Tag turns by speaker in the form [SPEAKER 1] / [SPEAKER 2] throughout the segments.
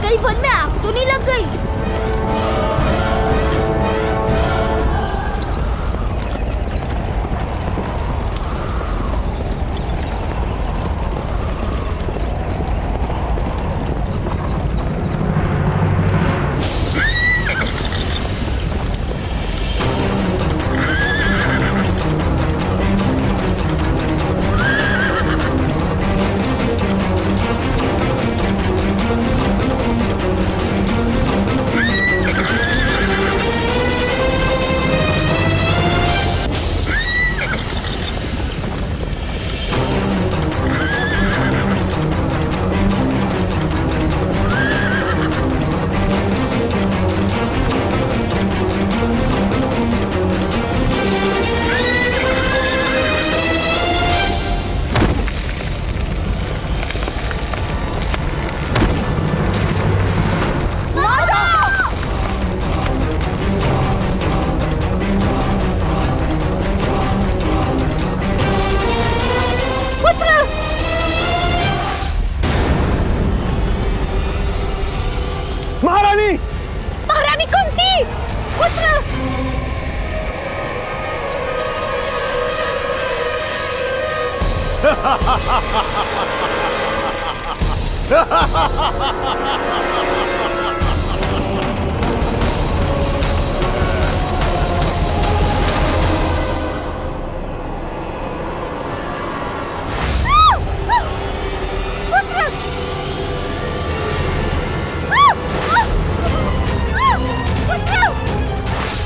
[SPEAKER 1] गई वन में आग तो नहीं लग गई?
[SPEAKER 2] महारानी!
[SPEAKER 1] महारानी कुंती! पुत्र!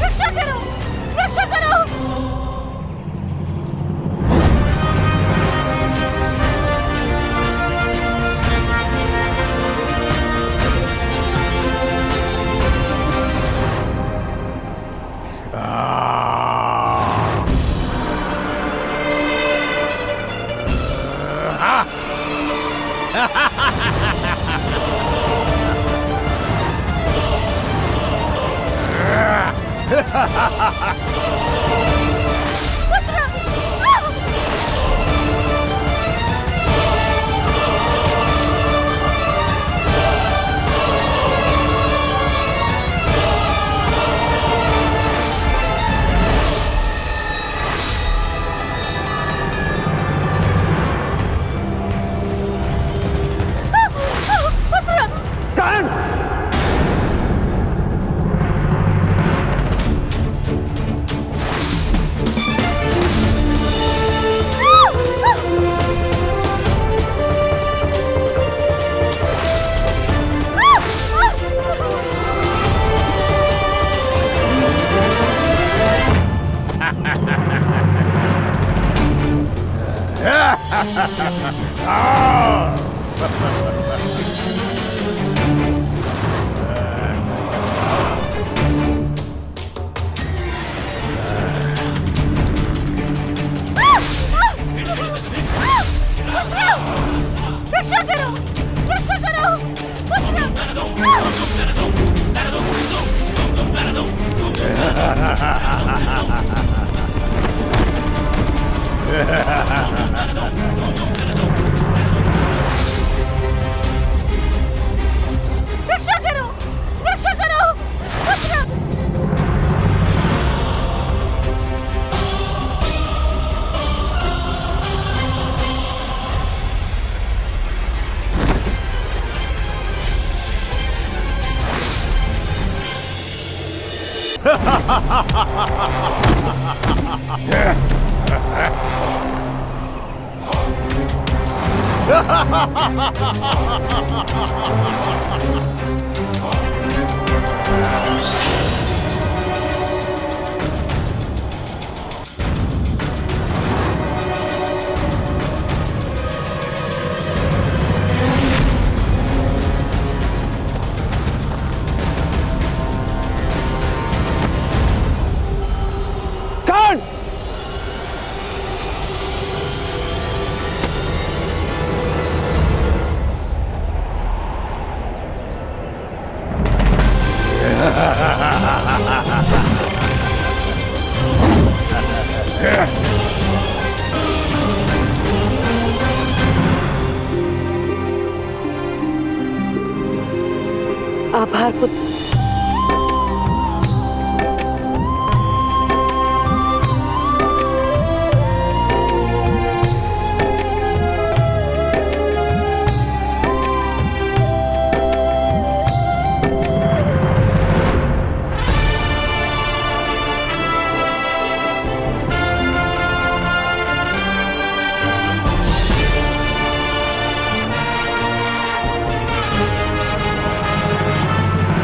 [SPEAKER 1] रक्षा करो! रक्षा करो! रक्षा करो! रक्षा करो!
[SPEAKER 2] Ha ha ha ha ha! आभार पुत्र।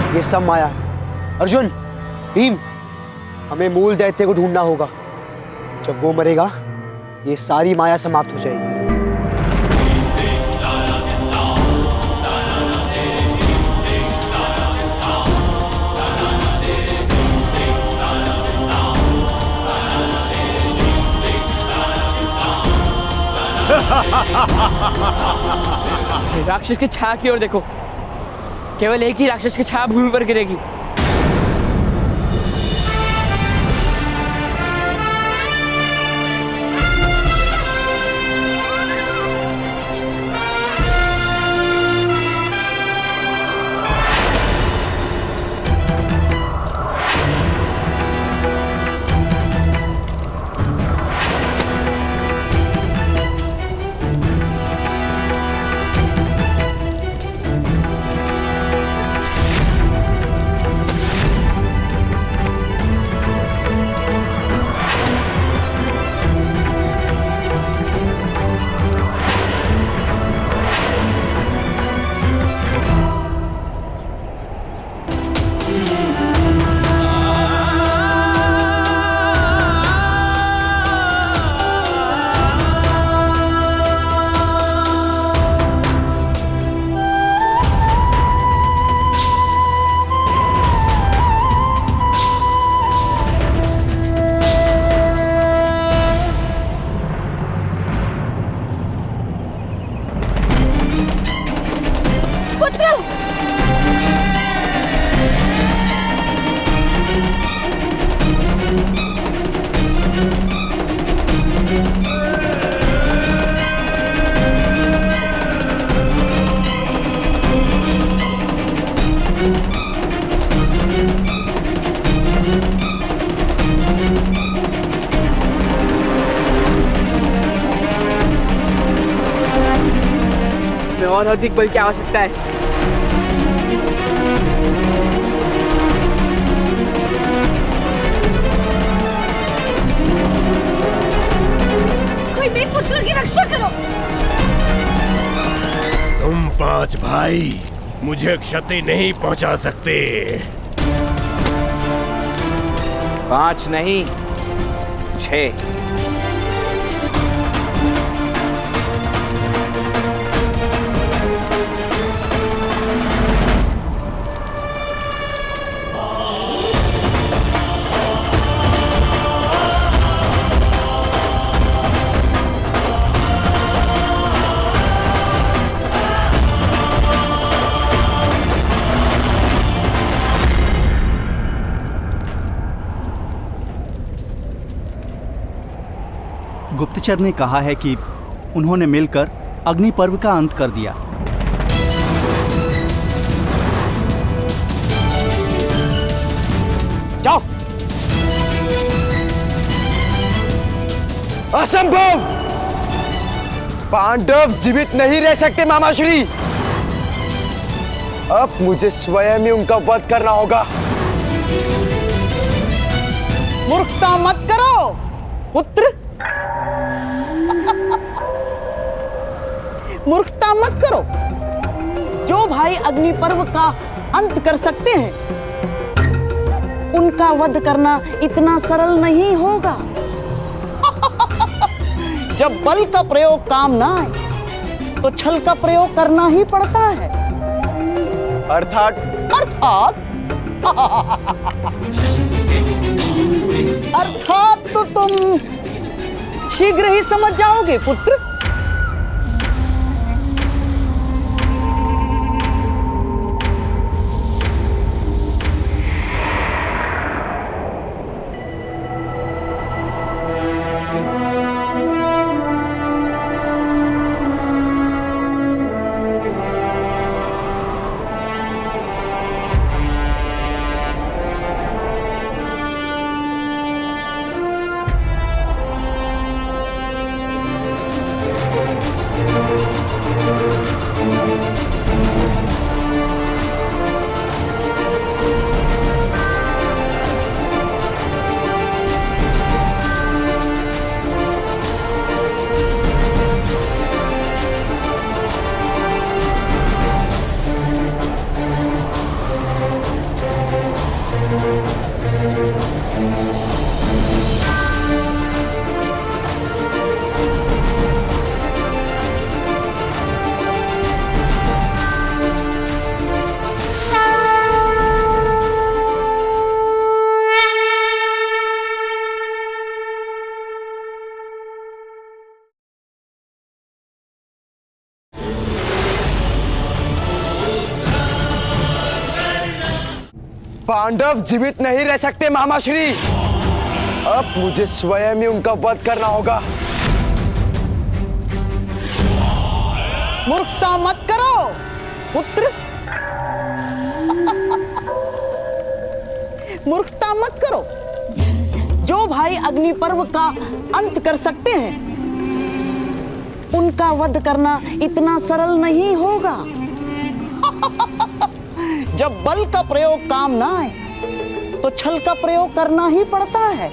[SPEAKER 3] ये सब माया है। अर्जुन, भीम, हमें मूल दैत्य को ढूंढना होगा। जब वो मरेगा ये सारी माया समाप्त हो जाएगी।
[SPEAKER 4] राक्षस की छाया की ओर देखो, केवल एक ही राक्षस की छाया भूमि पर गिरेगी। और अधिक बल की आवश्यकता है।
[SPEAKER 1] कोई भी पुत्र की रक्षा करो।
[SPEAKER 5] तुम 5 भाई मुझे क्षति नहीं पहुंचा सकते।
[SPEAKER 6] 5 नहीं, 6।
[SPEAKER 7] गुप्तचर ने कहा है कि उन्होंने मिलकर अग्नि पर्व का अंत कर दिया।
[SPEAKER 3] जाओ। असंभव! पांडव जीवित नहीं रह सकते मामाश्री। अब मुझे स्वयं ही उनका वध करना होगा।
[SPEAKER 8] मूर्खता मत करो पुत्र। मूर्खता मत करो। जो भाई अग्नि पर्व का अंत कर सकते हैं उनका वध करना इतना सरल नहीं होगा। जब बल का प्रयोग काम ना आए तो छल का प्रयोग करना ही पड़ता है।
[SPEAKER 3] अर्थात
[SPEAKER 8] तो तुम शीघ्र ही समझ जाओगे पुत्र।
[SPEAKER 3] पांडव जीवित नहीं रह सकते मामाश्री। अब मुझे स्वयं ही उनका वध करना होगा।
[SPEAKER 8] मूर्खता मत करो पुत्र। मूर्खता मत करो। जो भाई अग्नि पर्व का अंत कर सकते हैं, उनका वध करना इतना सरल नहीं होगा। जब बल का प्रयोग काम ना आए तो छल का प्रयोग करना ही पड़ता है।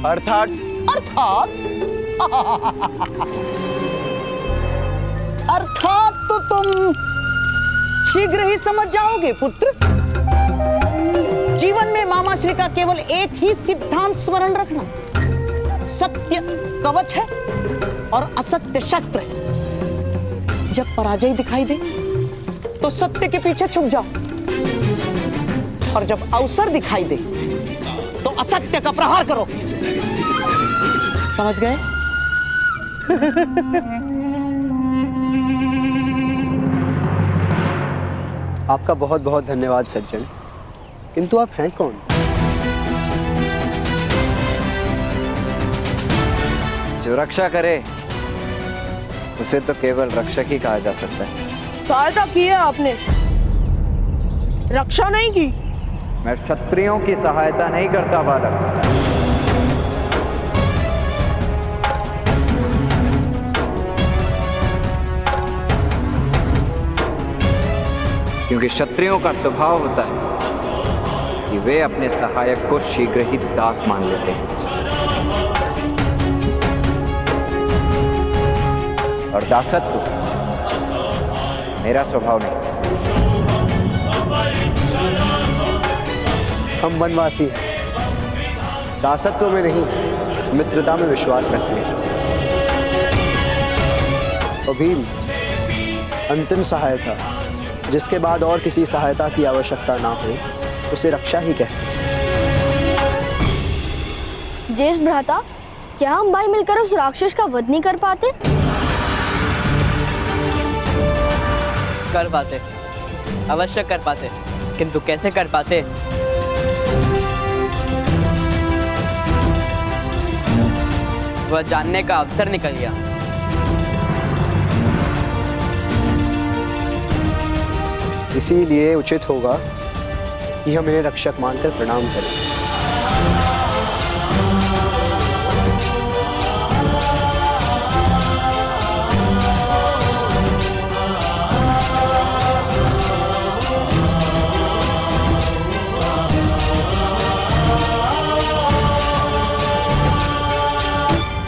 [SPEAKER 3] अर्थात
[SPEAKER 8] अर्थात तो तुम शीघ्र ही समझ जाओगे पुत्र। जीवन में मामाश्री का केवल एक ही सिद्धांत स्मरण रखना, सत्य कवच है और असत्य शस्त्र है। जब पराजय दिखाई दे तो सत्य के पीछे छुप जाओ, और जब अवसर दिखाई दे तो असत्य का प्रहार करो। समझ गए?
[SPEAKER 3] आपका बहुत बहुत धन्यवाद सज्जन, किंतु आप हैं कौन?
[SPEAKER 6] जो रक्षा करे उसे तो केवल रक्षक ही कहा जा सकता है।
[SPEAKER 2] सहायता की है आपने, रक्षा नहीं की।
[SPEAKER 6] मैं क्षत्रियों की सहायता नहीं करता बालक। क्योंकि क्षत्रियों का स्वभाव होता है कि वे अपने सहायक को शीघ्र ही दास मान लेते हैं, और दासत्व मेरा स्वभाव नहीं।
[SPEAKER 3] हम वनवासी दासत्व में नहीं, मित्रता में विश्वास रखते हैं। और भीम अंतिम सहायता, जिसके बाद और किसी सहायता की आवश्यकता ना हो, उसे रक्षा ही कहते हैं।
[SPEAKER 1] ज्येष्ठ भ्राता, क्या हम भाई मिलकर उस राक्षस का वध नहीं कर पाते?
[SPEAKER 4] कर पाते, अवश्य कर पाते, किंतु कैसे कर पाते? वह जानने का अवसर निकल गया।
[SPEAKER 3] इसीलिए उचित होगा कि हम इन्हें रक्षक मानकर प्रणाम करें।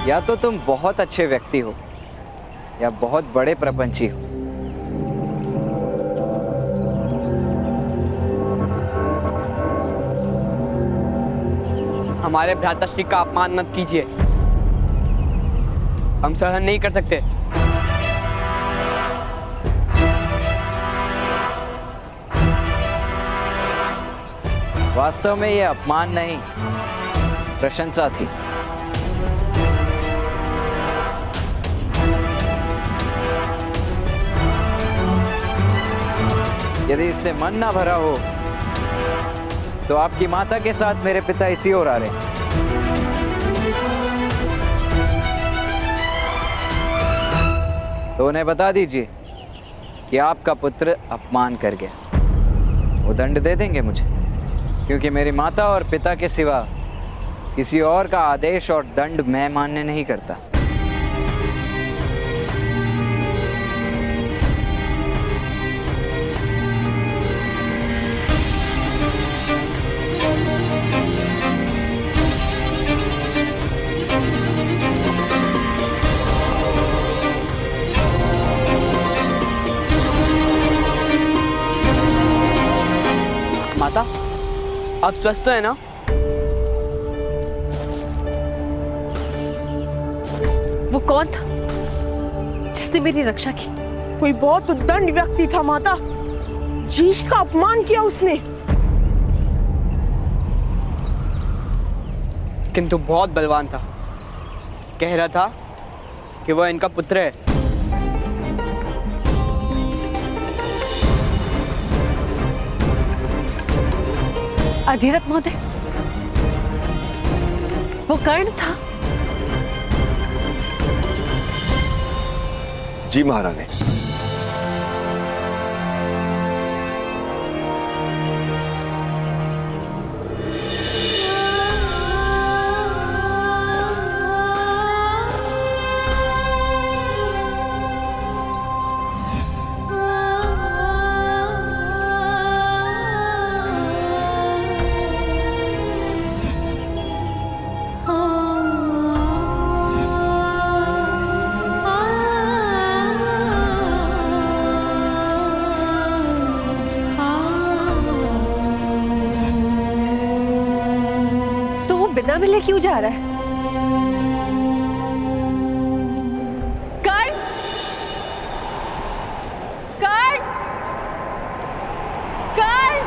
[SPEAKER 6] या तो तुम बहुत अच्छे व्यक्ति हो या बहुत बड़े प्रपंची हो।
[SPEAKER 4] हमारे भ्राताश्री का अपमान मत कीजिए, हम सहन नहीं कर सकते।
[SPEAKER 6] वास्तव में यह अपमान नहीं, प्रशंसा थी। यदि इससे मन ना भरा हो तो आपकी माता के साथ मेरे पिता इसी ओर आ रहे हैं। तो उन्हें बता दीजिए कि आपका पुत्र अपमान कर गया। वो दंड दे देंगे मुझे, क्योंकि मेरी माता और पिता के सिवा किसी और का आदेश और दंड मैं मान्य नहीं करता।
[SPEAKER 4] माता, आप स्वस्थ तो है ना?
[SPEAKER 2] वो कौन था जिसने मेरी रक्षा की? कोई बहुत उद्दंड व्यक्ति था माता, ज्येष्ठ का अपमान किया उसने।
[SPEAKER 4] किंतु बहुत बलवान था, कह रहा था कि वह इनका पुत्र है।
[SPEAKER 2] अधिरथ महोदय, वो कर्ण था?
[SPEAKER 9] जी महारानी।
[SPEAKER 2] बिना मिले क्यों जा रहा है? कर्ण! कर्ण! कर्ण!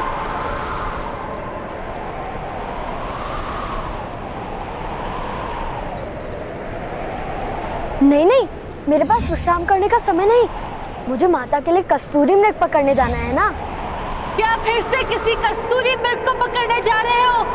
[SPEAKER 1] नहीं नहीं, मेरे पास विश्राम करने का समय नहीं। मुझे माता के लिए कस्तूरी मृग पकड़ने जाना है ना।
[SPEAKER 2] क्या फिर से किसी कस्तूरी मृग को पकड़ने जा रहे हो?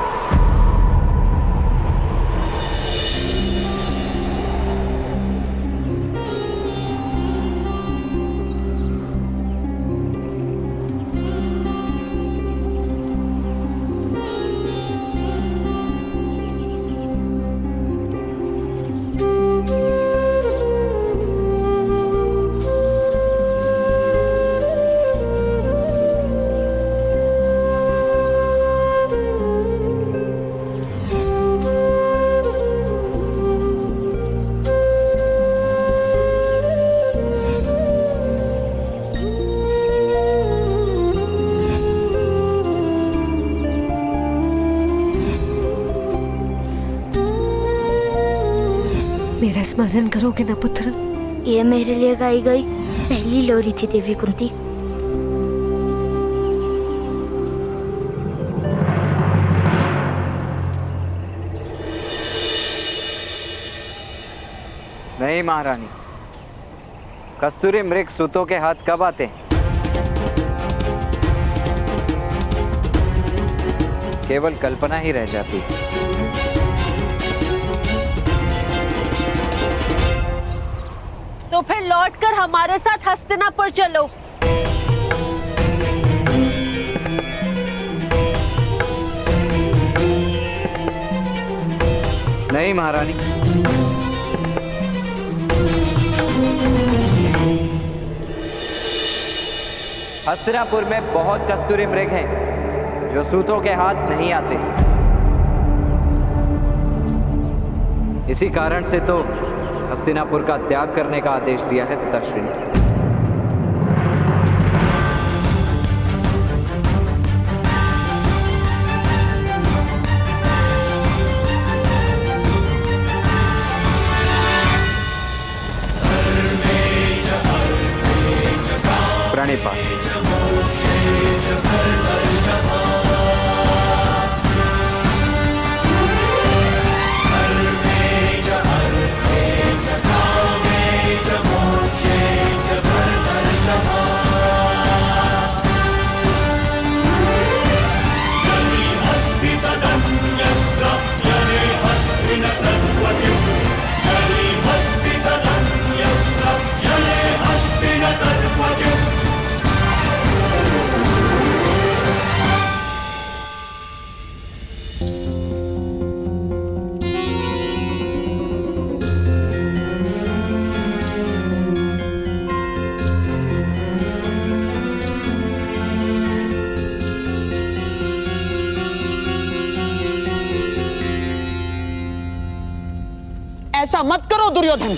[SPEAKER 2] मेरा स्मरण करोगे ना पुत्र?
[SPEAKER 1] ये मेरे लिए गाई गई पहली लोरी थी देवी कुंती।
[SPEAKER 6] नहीं महारानी, कस्तूरी मृग सूतों के हाथ कब आते हैं? केवल कल्पना ही रह जाती है।
[SPEAKER 2] तो फिर लौटकर हमारे साथ हस्तिनापुर चलो।
[SPEAKER 6] नहीं महारानी, हस्तिनापुर में बहुत कस्तूरी मृग हैं जो सूतों के हाथ नहीं आते। इसी कारण से तो हस्तिनापुर का त्याग करने का आदेश दिया है पिताश्री ने। प्रणिपात।
[SPEAKER 8] ऐसा मत करो दुर्योधन।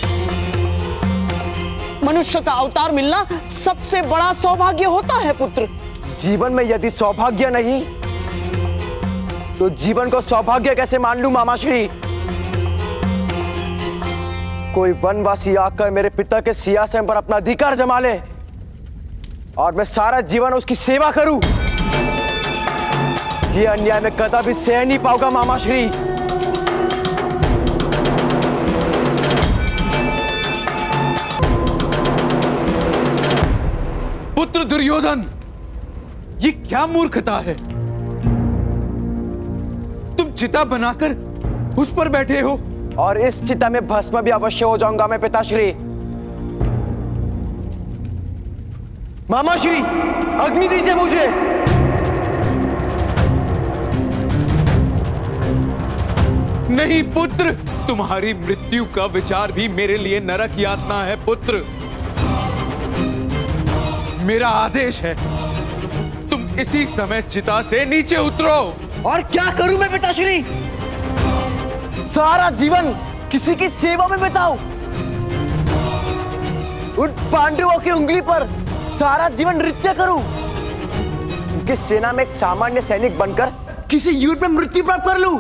[SPEAKER 8] मनुष्य का अवतार मिलना सबसे बड़ा सौभाग्य होता है पुत्र।
[SPEAKER 3] जीवन में यदि सौभाग्य नहीं तो जीवन को सौभाग्य कैसे मान लूं मामाश्री? कोई वनवासी आकर मेरे पिता के सिंहासन पर अपना अधिकार जमा ले और मैं सारा जीवन उसकी सेवा करूं, ये अन्याय मैं कदापि सह नहीं पाऊंगा मामाश्री।
[SPEAKER 10] पुत्र दुर्योधन, ये क्या मूर्खता है?
[SPEAKER 9] तुम चिता बनाकर उस पर बैठे हो।
[SPEAKER 3] और इस चिता में भस्म भी अवश्य हो जाऊंगा मैं पिताश्री।
[SPEAKER 9] मामाश्री, अग्नि दीजिए मुझे। नहीं पुत्र, तुम्हारी मृत्यु का विचार भी मेरे लिए नरक यातना है पुत्र। मेरा आदेश है, तुम इसी समय चिता से नीचे उतरो।
[SPEAKER 3] और क्या करूं मैं पिताश्री? सारा जीवन किसी की सेवा में बिताऊं? उन पांडवों की उंगली पर सारा जीवन नृत्य करूं? उनकी सेना में एक सामान्य सैनिक बनकर किसी युद्ध में मृत्यु प्राप्त कर लूं?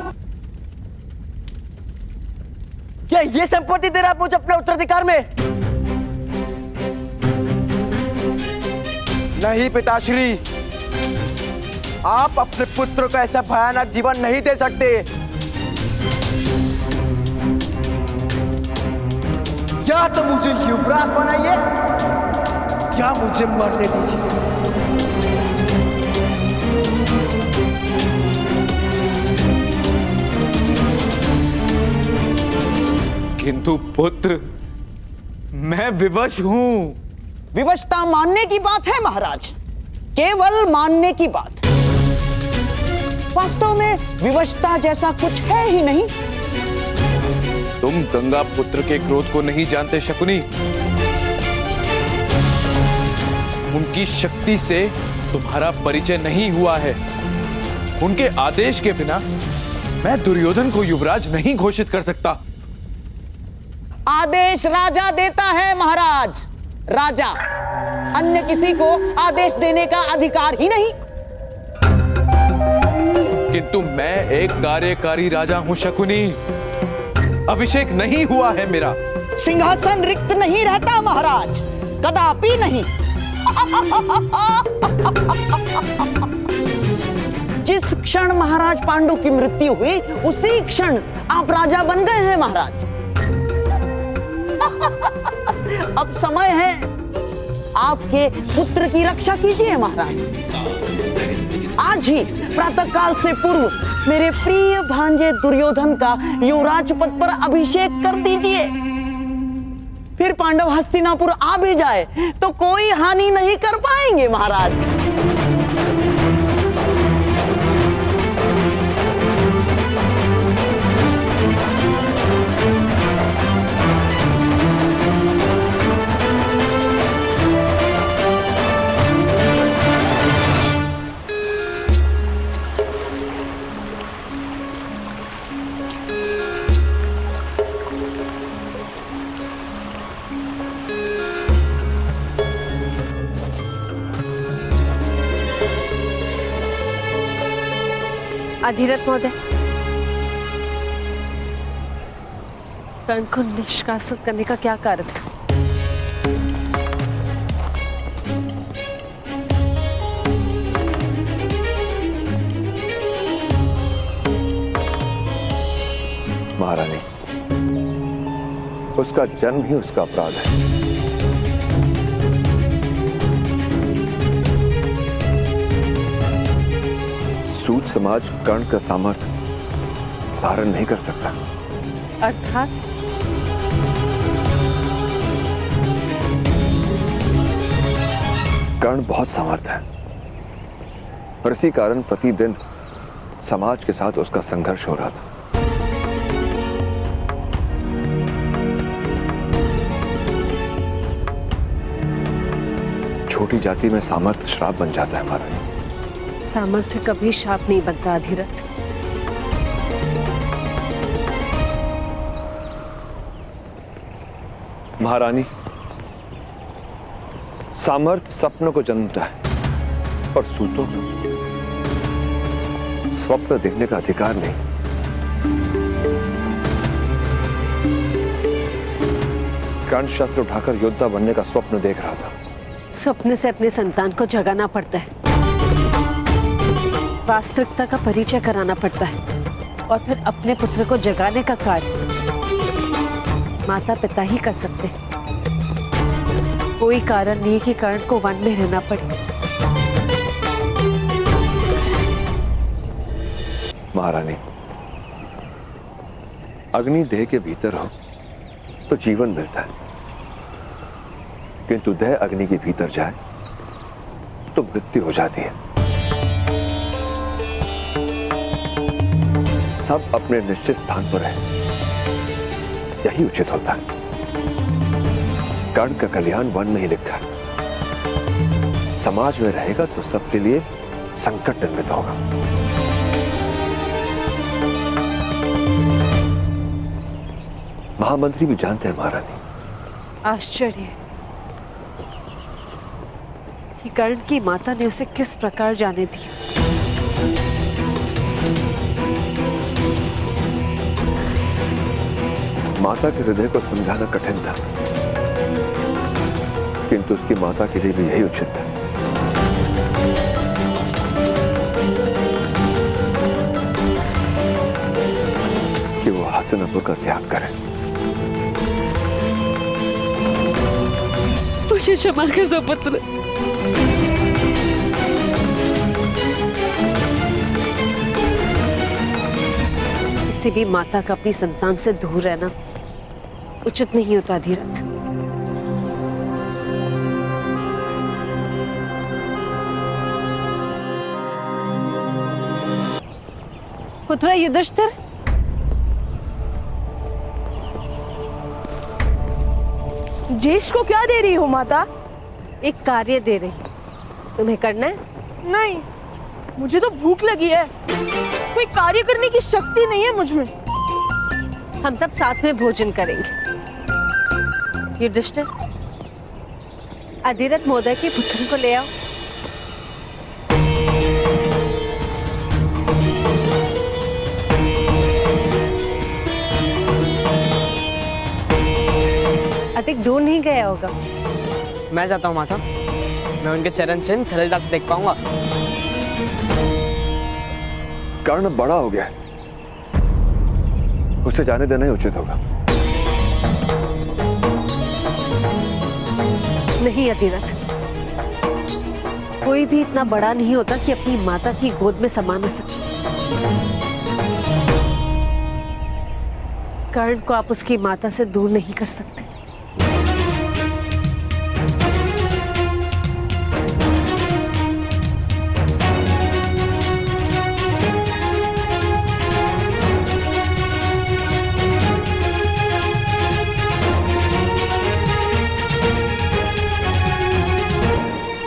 [SPEAKER 3] क्या ये संपत्ति दे रहा है मुझे अपने उत्तराधिकार में? नहीं पिताश्री, आप अपने पुत्र को ऐसा भयानक जीवन नहीं दे सकते। या तो मुझे युवराज बनाइए या मुझे मरने दीजिए।
[SPEAKER 9] किंतु पुत्र, मैं विवश हूं।
[SPEAKER 8] विवशता मानने की बात है महाराज, केवल मानने की बात। वास्तव में विवशता जैसा कुछ है ही नहीं।
[SPEAKER 9] तुम गंगा पुत्र के क्रोध को नहीं जानते शकुनी। उनकी शक्ति से तुम्हारा परिचय नहीं हुआ है। उनके आदेश के बिना मैं दुर्योधन को युवराज नहीं घोषित कर सकता।
[SPEAKER 8] आदेश राजा देता है महाराज, राजा। अन्य किसी को आदेश देने का अधिकार ही नहीं।
[SPEAKER 9] किंतु मैं एक कार्यकारी राजा हूं शकुनी। अभिषेक नहीं हुआ है मेरा।
[SPEAKER 8] सिंहासन रिक्त नहीं रहता महाराज, कदापि नहीं। जिस क्षण महाराज पांडु की मृत्यु हुई, उसी क्षण आप राजा बन गए हैं महाराज। अब समय है आपके पुत्र की रक्षा कीजिए महाराज। आज ही प्रातःकाल से पूर्व मेरे प्रिय भांजे दुर्योधन का युवराज पद पर अभिषेक कर दीजिए। फिर पांडव हस्तिनापुर आ भी जाए तो कोई हानि नहीं कर पाएंगे महाराज।
[SPEAKER 2] अधिरथ महोदय, कर्ण को निष्कासित करने का क्या कारण था?
[SPEAKER 10] महारानी, उसका जन्म ही उसका अपराध है। सूत समाज कर्ण का सामर्थ्य धारण नहीं कर सकता।
[SPEAKER 2] अर्थात
[SPEAKER 10] कर्ण बहुत सामर्थ्य है और इसी कारण प्रतिदिन समाज के साथ उसका संघर्ष हो रहा था। छोटी जाति में सामर्थ्य श्राप बन जाता है महारानी।
[SPEAKER 2] सामर्थ्य कभी शाप नहीं बनता अधिरथ।
[SPEAKER 10] महारानी, सामर्थ्य सपनों को जन्मता है और सूतों को स्वप्न देखने का अधिकार नहीं। कर्ण शस्त्र उठाकर योद्धा बनने का स्वप्न देख रहा था।
[SPEAKER 2] स्वप्न से अपने संतान को जगाना पड़ता है, वास्तविकता का परिचय कराना पड़ता है और फिर अपने पुत्र को जगाने का कार्य माता पिता ही कर सकते हैं। कोई कारण नहीं कि कर्ण को वन में रहना पड़े।
[SPEAKER 10] महारानी, अग्नि देह के भीतर हो तो जीवन मिलता है, किंतु देह अग्नि के भीतर जाए तो मृत्यु हो जाती है। सब अपने निश्चित स्थान पर है, यही उचित होता है। कर्ण का कल्याण वन में ही लिखा है। समाज में रहेगा तो सबके लिए संकट निर्मित होगा। महामंत्री भी जानते हैं महारानी।
[SPEAKER 2] आश्चर्य है कि कर्ण की माता ने उसे किस प्रकार जाने दिया।
[SPEAKER 10] माता के हृदय को समझाना कठिन था, किंतु उसकी माता के लिए भी यही उचित था। कि वो हस्तिनापुर का त्याग करें।
[SPEAKER 2] मुझे क्षमा कर दो पुत्र। किसी भी माता का अपनी संतान से दूर रहना उचित नहीं होता धीरथ। पुत्र युधिष्ठिर,
[SPEAKER 11] ज्येष्ठ को क्या दे रही हो माता?
[SPEAKER 2] एक कार्य दे रही हूं, तुम्हें करना है?
[SPEAKER 11] नहीं, मुझे तो भूख लगी है। कोई कार्य करने की शक्ति नहीं है मुझ में।
[SPEAKER 2] हम सब साथ में भोजन करेंगे। युधिष्ठिर, अधिरथ महोदय के पुत्र को ले आओ। अधिक दूर नहीं गया होगा।
[SPEAKER 4] मैं जाता हूँ माता, मैं उनके चरण चिन्ह सरलता से देख पाऊंगा।
[SPEAKER 10] कर्ण बड़ा हो गया है, उसे जाने देना ही उचित होगा।
[SPEAKER 2] नहीं अधिरथ, कोई भी इतना बड़ा नहीं होता कि अपनी माता की गोद में समा न सके। कर्ण को आप उसकी माता से दूर नहीं कर सकते।